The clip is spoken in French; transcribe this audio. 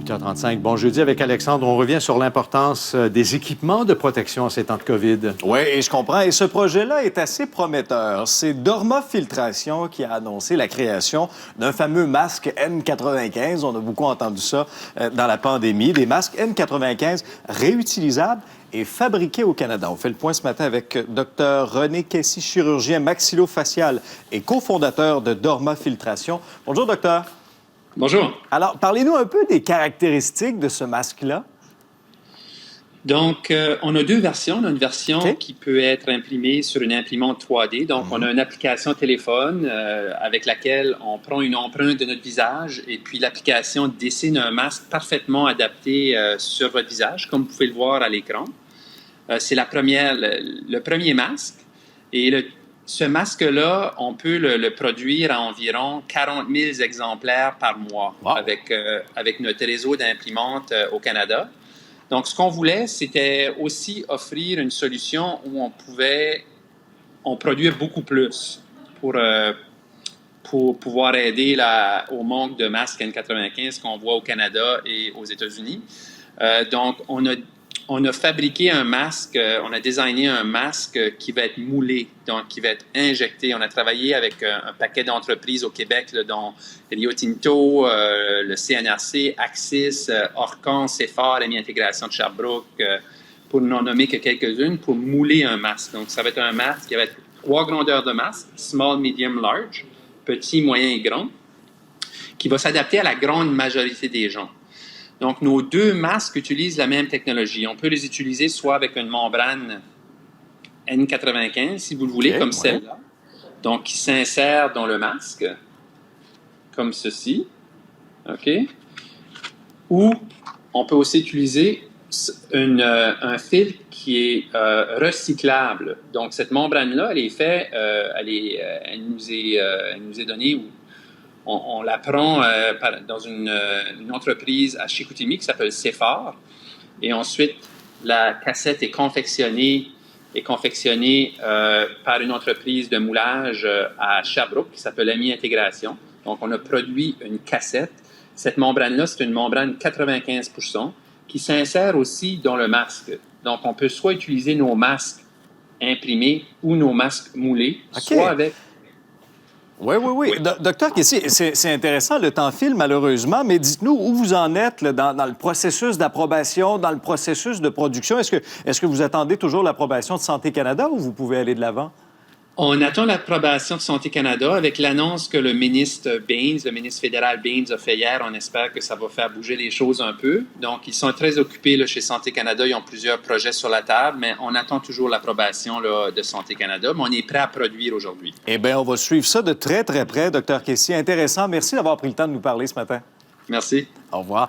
8h35. Bon jeudi avec Alexandre. On revient sur l'importance des équipements de protection en ces temps de COVID. Oui, et je comprends. Et ce projet-là est assez prometteur. C'est Dorma Filtration qui a annoncé la création d'un fameux masque N95. On a beaucoup entendu ça dans la pandémie. Des masques N95 réutilisables et fabriqués au Canada. On fait le point ce matin avec Dr René Kessy, chirurgien maxillofacial et cofondateur de Dorma Filtration. Bonjour, docteur. Bonjour. Alors, parlez-nous un peu des caractéristiques de ce masque-là. Donc, on a deux versions. On a une version qui peut être imprimée sur une imprimante 3D. Donc, on a une application téléphone avec laquelle on prend une empreinte de notre visage et puis l'application dessine un masque parfaitement adapté sur votre visage, comme vous pouvez le voir à l'écran. C'est le premier masque. Et ce masque-là, on peut le produire à environ 40 000 exemplaires par mois avec notre réseau d'imprimantes au Canada. Donc, ce qu'on voulait, c'était aussi offrir une solution où on produire beaucoup plus pour pouvoir aider au manque de masques N95 qu'on voit au Canada et aux États-Unis. Donc, on a fabriqué un masque, on a designé un masque qui va être moulé, donc qui va être injecté. On a travaillé avec un paquet d'entreprises au Québec, là, dont Rio Tinto, le CNRC, Axis, Orcon, CFAR, Ami Intégration de Sherbrooke, pour n'en nommer que quelques-unes, pour mouler un masque. Donc, ça va être un masque qui va être 3 grandeurs de masque, small, medium, large, petit, moyen et grand, qui va s'adapter à la grande majorité des gens. Donc, nos deux masques utilisent la même technologie. On peut les utiliser soit avec une membrane N95, si vous le voulez, comme celle-là, donc qui s'insère dans le masque, comme ceci, OK? Ou on peut aussi utiliser un filtre qui est recyclable. Donc, cette membrane-là, elle nous est donnée... On la prend dans une entreprise à Chicoutimi qui s'appelle CFAR. Et ensuite, la cassette est confectionnée par une entreprise de moulage à Sherbrooke qui s'appelle Ami Intégration. Donc, on a produit une cassette. Cette membrane-là, c'est une membrane 95% qui s'insère aussi dans le masque. Donc, on peut soit utiliser nos masques imprimés ou nos masques moulés, soit avec... Oui. Docteur Kessy, c'est intéressant, le temps file malheureusement, mais dites-nous où vous en êtes là, dans le processus d'approbation, dans le processus de production. Est-ce que vous attendez toujours l'approbation de Santé Canada ou vous pouvez aller de l'avant? On attend l'approbation de Santé Canada avec l'annonce que le ministre fédéral Baines a fait hier. On espère que ça va faire bouger les choses un peu. Donc, ils sont très occupés là, chez Santé Canada. Ils ont plusieurs projets sur la table, mais on attend toujours l'approbation de Santé Canada. Mais on est prêt à produire aujourd'hui. Eh bien, on va suivre ça de très, très près, Dr Kessy. Intéressant. Merci d'avoir pris le temps de nous parler ce matin. Merci. Au revoir.